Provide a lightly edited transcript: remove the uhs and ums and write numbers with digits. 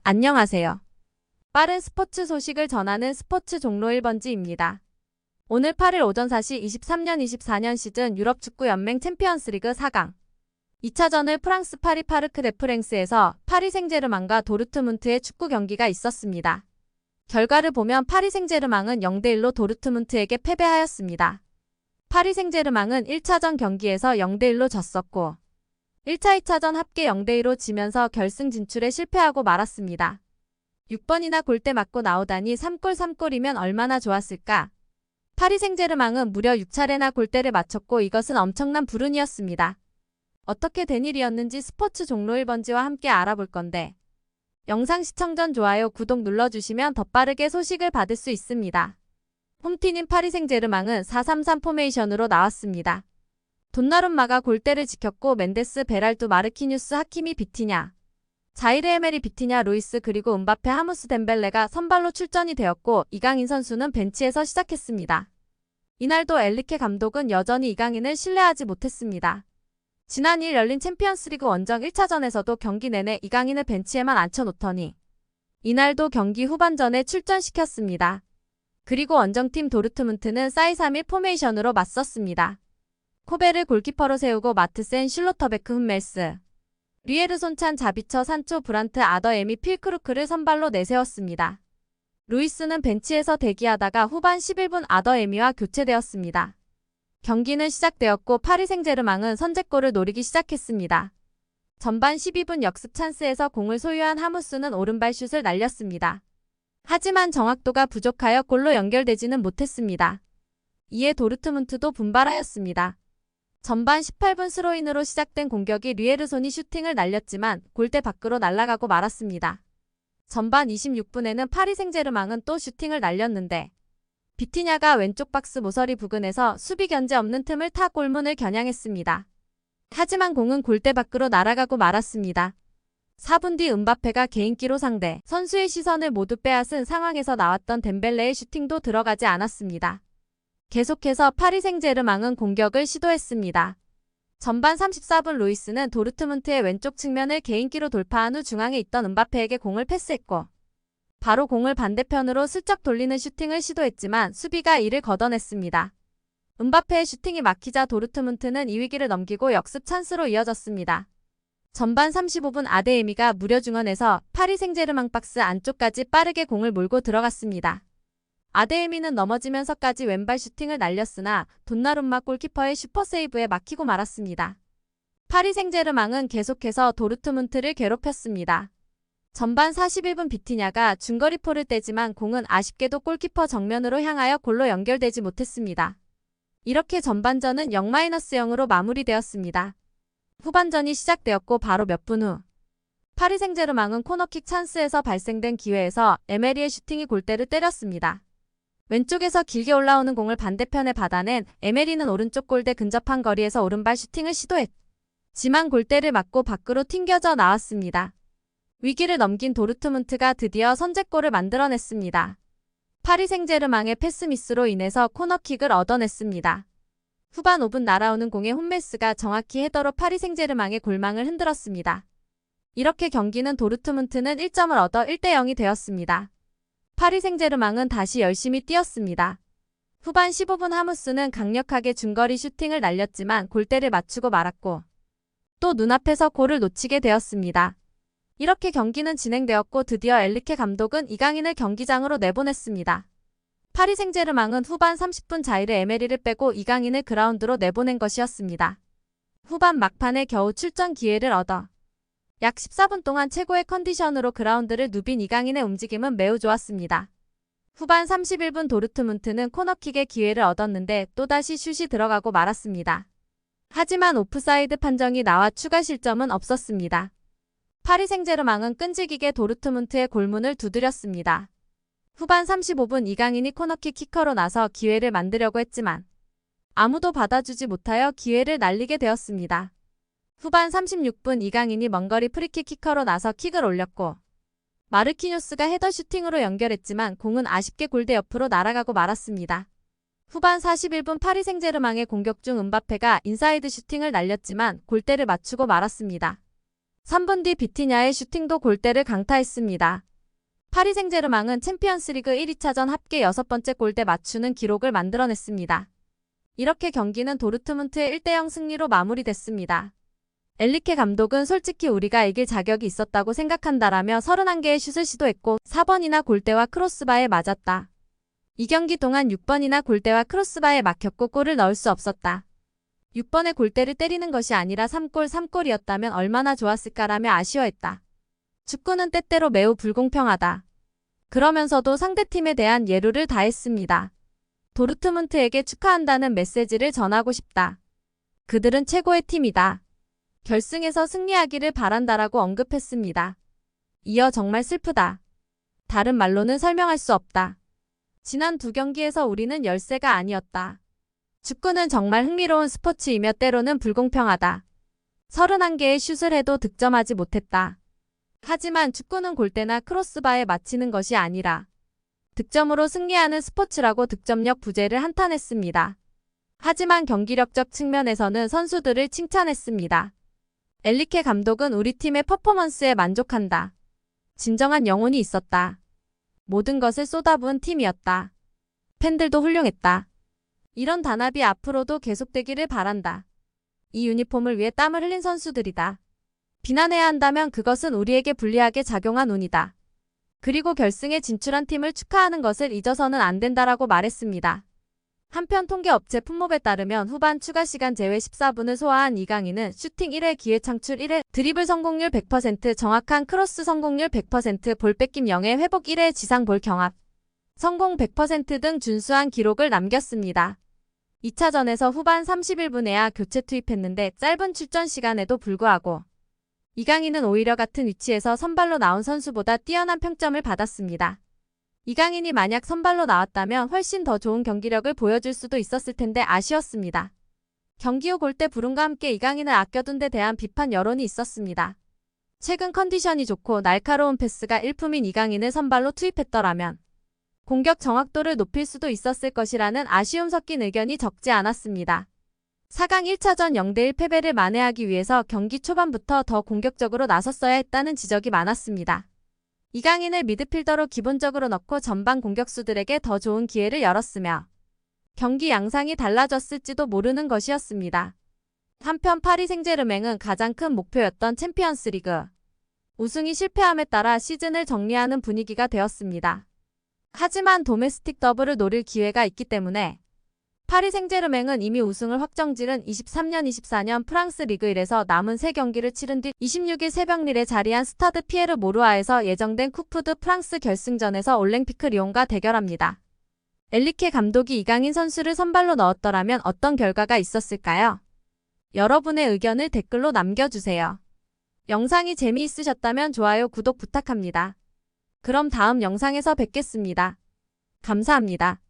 안녕하세요. 빠른 스포츠 소식을 전하는 스포츠 종로 1번지입니다. 오늘 8일 오전 4시 23-24년 시즌 유럽 축구 연맹 챔피언스리그 4강 2차전을 프랑스 파리 파르크 데 프랭스에서 파리 생제르맹과 도르트문트의 축구 경기가 있었습니다. 결과를 보면 파리 생제르맹은 0대1로 도르트문트에게 패배하였습니다. 파리 생제르맹은 1차전 경기에서 0대1로 졌었고 1차, 2차전 합계 0대2로 지면서 결승 진출에 실패하고 말았습니다. 6번이나 골대 맞고 나오다니 3골 3골이면 얼마나 좋았을까. 파리 생제르맹은 무려 6차례나 골대를 맞췄고 이것은 엄청난 불운이었습니다. 어떻게 된 일이었는지 스포츠 종로 1번지와 함께 알아볼 건데 영상 시청 전 좋아요, 구독 눌러주시면 더 빠르게 소식을 받을 수 있습니다. 홈팀인 파리 생제르맹은 4-3-3 포메이션으로 나왔습니다. 돈나룸마가 골대를 지켰고 멘데스, 베랄두, 마르키뉴스, 하키미, 비티냐, 자이르 에메리, 비티냐, 루이스 그리고 음바페, 하무스 덴벨레가 선발로 출전이 되었고 이강인 선수는 벤치에서 시작했습니다. 이날도 엘리케 감독은 여전히 이강인을 신뢰하지 못했습니다. 지난 2일 열린 챔피언스리그 원정 1차전에서도 경기 내내 이강인을 벤치에만 앉혀놓더니 이날도 경기 후반전에 출전시켰습니다. 그리고 원정팀 도르트문트는 4-2-3-1 포메이션으로 맞섰습니다. 코베를 골키퍼로 세우고 마트센, 슐로터베크, 흠멜스, 리에르손찬, 자비처, 산초, 브란트, 아더, 에미, 필크루크를 선발로 내세웠습니다. 루이스는 벤치에서 대기하다가 후반 11분 아더 에미와 교체되었습니다. 경기는 시작되었고 파리 생제르맹은 선제골을 노리기 시작했습니다. 전반 12분 역습 찬스에서 공을 소유한 하무스는 오른발 슛을 날렸습니다. 하지만 정확도가 부족하여 골로 연결되지는 못했습니다. 이에 도르트문트도 분발하였습니다. 전반 18분 스로인으로 시작된 공격이 리에르손이 슈팅을 날렸지만 골대 밖으로 날아가고 말았습니다. 전반 26분에는 파리 생제르맹은 또 슈팅을 날렸는데 비티냐가 왼쪽 박스 모서리 부근에서 수비 견제 없는 틈을 타 골문을 겨냥했습니다. 하지만 공은 골대 밖으로 날아가고 말았습니다. 4분 뒤 음바페가 개인기로 상대 선수의 시선을 모두 빼앗은 상황에서 나왔던 덴벨레의 슈팅도 들어가지 않았습니다. 계속해서 파리 생제르맹은 공격을 시도했습니다. 전반 34분 루이스는 도르트문트의 왼쪽 측면을 개인기로 돌파한 후 중앙에 있던 음바페에게 공을 패스했고 바로 공을 반대편으로 슬쩍 돌리는 슈팅을 시도했지만 수비가 이를 걷어냈습니다. 음바페의 슈팅이 막히자 도르트문트는 이 위기를 넘기고 역습 찬스로 이어졌습니다. 전반 35분 아데에미가 무려 중원에서 파리 생제르맹 박스 안쪽까지 빠르게 공을 몰고 들어갔습니다. 아데에미는 넘어지면서까지 왼발 슈팅을 날렸으나 돈나룸마 골키퍼의 슈퍼세이브에 막히고 말았습니다. 파리 생제르맹은 계속해서 도르트문트를 괴롭혔습니다. 전반 41분 비티냐가 중거리포를 떼지만 공은 아쉽게도 골키퍼 정면으로 향하여 골로 연결되지 못했습니다. 이렇게 전반전은 0-0으로 마무리되었습니다. 후반전이 시작되었고 바로 몇 분 후 파리 생제르맹은 코너킥 찬스에서 발생된 기회에서 에메리의 슈팅이 골대를 때렸습니다. 왼쪽에서 길게 올라오는 공을 반대편에 받아낸 에메리는 오른쪽 골대 근접한 거리에서 오른발 슈팅을 시도했지만 골대를 맞고 밖으로 튕겨져 나왔습니다. 위기를 넘긴 도르트문트가 드디어 선제골을 만들어냈습니다. 파리 생제르맹의 패스미스로 인해서 코너킥을 얻어냈습니다. 후반 5분 날아오는 공에 홈메스가 정확히 헤더로 파리 생제르맹의 골망을 흔들었습니다. 이렇게 경기는 도르트문트는 1점을 얻어 1대0이 되었습니다. 파리 생제르맹은 다시 열심히 뛰었습니다. 후반 15분 하무스는 강력하게 중거리 슈팅을 날렸지만 골대를 맞추고 말았고 또 눈앞에서 골을 놓치게 되었습니다. 이렇게 경기는 진행되었고 드디어 엘리케 감독은 이강인을 경기장으로 내보냈습니다. 파리 생제르맹은 후반 30분 자이르 에메리를 빼고 이강인을 그라운드로 내보낸 것이었습니다. 후반 막판에 겨우 출전 기회를 얻어 약 14분 동안 최고의 컨디션으로 그라운드를 누빈 이강인의 움직임은 매우 좋았습니다. 후반 31분 도르트문트는 코너킥의 기회를 얻었는데 또다시 슛이 들어가고 말았습니다. 하지만 오프사이드 판정이 나와 추가 실점은 없었습니다. 파리 생제르맹은 끈질기게 도르트문트의 골문을 두드렸습니다. 후반 35분 이강인이 코너킥 키커로 나서 기회를 만들려고 했지만 아무도 받아주지 못하여 기회를 날리게 되었습니다. 후반 36분 이강인이 먼거리 프리킥 키커로 나서 킥을 올렸고 마르키뉴스가 헤더 슈팅으로 연결했지만 공은 아쉽게 골대 옆으로 날아가고 말았습니다. 후반 41분 파리 생제르맹의 공격 중 음바페가 인사이드 슈팅을 날렸지만 골대를 맞추고 말았습니다. 3분 뒤 비티냐의 슈팅도 골대를 강타했습니다. 파리 생제르맹은 챔피언스리그 1위차전 합계 6번째 골대 맞추는 기록을 만들어냈습니다. 이렇게 경기는 도르트문트의 1대0 승리로 마무리됐습니다. 엔리케 감독은 솔직히 우리가 이길 자격이 있었다고 생각한다라며 31개의 슛을 시도했고 4번이나 골대와 크로스바에 맞았다. 이 경기 동안 6번이나 골대와 크로스바에 막혔고 골을 넣을 수 없었다. 6번의 골대를 때리는 것이 아니라 3골이었다면 얼마나 좋았을까라며 아쉬워했다. 축구는 때때로 매우 불공평하다. 그러면서도 상대팀에 대한 예우를 다했습니다. 도르트문트에게 축하한다는 메시지를 전하고 싶다. 그들은 최고의 팀이다. 결승에서 승리하기를 바란다라고 언급했습니다. 이어 정말 슬프다. 다른 말로는 설명할 수 없다. 지난 2경기에서 우리는 열세가 아니었다. 축구는 정말 흥미로운 스포츠이며 때로는 불공평하다. 31개의 슛을 해도 득점하지 못했다. 하지만 축구는 골대나 크로스바에 맞히는 것이 아니라 득점으로 승리하는 스포츠라고 득점력 부재를 한탄했습니다. 하지만 경기력적 측면에서는 선수들을 칭찬했습니다. 엔리케 감독은 우리 팀의 퍼포먼스에 만족한다. 진정한 영혼이 있었다. 모든 것을 쏟아부은 팀이었다. 팬들도 훌륭했다. 이런 단합이 앞으로도 계속되기를 바란다. 이 유니폼을 위해 땀을 흘린 선수들이다. 비난해야 한다면 그것은 우리에게 불리하게 작용한 운이다. 그리고 결승에 진출한 팀을 축하하는 것을 잊어서는 안 된다라고 말했습니다. 한편 통계업체 품목에 따르면 후반 추가 시간 제외 14분을 소화한 이강인은 슈팅 1회, 기회 창출 1회, 드리블 성공률 100%, 정확한 크로스 성공률 100%, 볼 뺏김 0회, 회복 1회, 지상 볼 경합 성공 100% 등 준수한 기록을 남겼습니다. 2차전에서 후반 31분에야 교체 투입했는데 짧은 출전 시간에도 불구하고 이강인은 오히려 같은 위치에서 선발로 나온 선수보다 뛰어난 평점을 받았습니다. 이강인이 만약 선발로 나왔다면 훨씬 더 좋은 경기력을 보여줄 수도 있었을 텐데 아쉬웠습니다. 경기 후 골대 불운과 함께 이강인을 아껴둔 데 대한 비판 여론이 있었습니다. 최근 컨디션이 좋고 날카로운 패스가 일품인 이강인을 선발로 투입했더라면 공격 정확도를 높일 수도 있었을 것이라는 아쉬움 섞인 의견이 적지 않았습니다. 4강 1차전 0대1 패배를 만회하기 위해서 경기 초반부터 더 공격적으로 나섰어야 했다는 지적이 많았습니다. 이강인을 미드필더로 기본적으로 넣고 전방 공격수들에게 더 좋은 기회를 열었으며 경기 양상이 달라졌을지도 모르는 것이었습니다. 한편 파리 생제르맹은 가장 큰 목표였던 챔피언스리그 우승이 실패함에 따라 시즌을 정리하는 분위기가 되었습니다. 하지만 도메스틱 더블을 노릴 기회가 있기 때문에 파리 생제르맹은 이미 우승을 확정지른 23-24년 프랑스 리그 1에서 남은 3경기를 치른 뒤 26일 새벽 릴에 자리한 스타드 피에르 모루아에서 예정된 쿠프 드 프랑스 결승전에서 올랭피크 리옹과 대결합니다. 엔리케 감독이 이강인 선수를 선발로 넣었더라면 어떤 결과가 있었을까요? 여러분의 의견을 댓글로 남겨주세요. 영상이 재미있으셨다면 좋아요, 구독 부탁합니다. 그럼 다음 영상에서 뵙겠습니다. 감사합니다.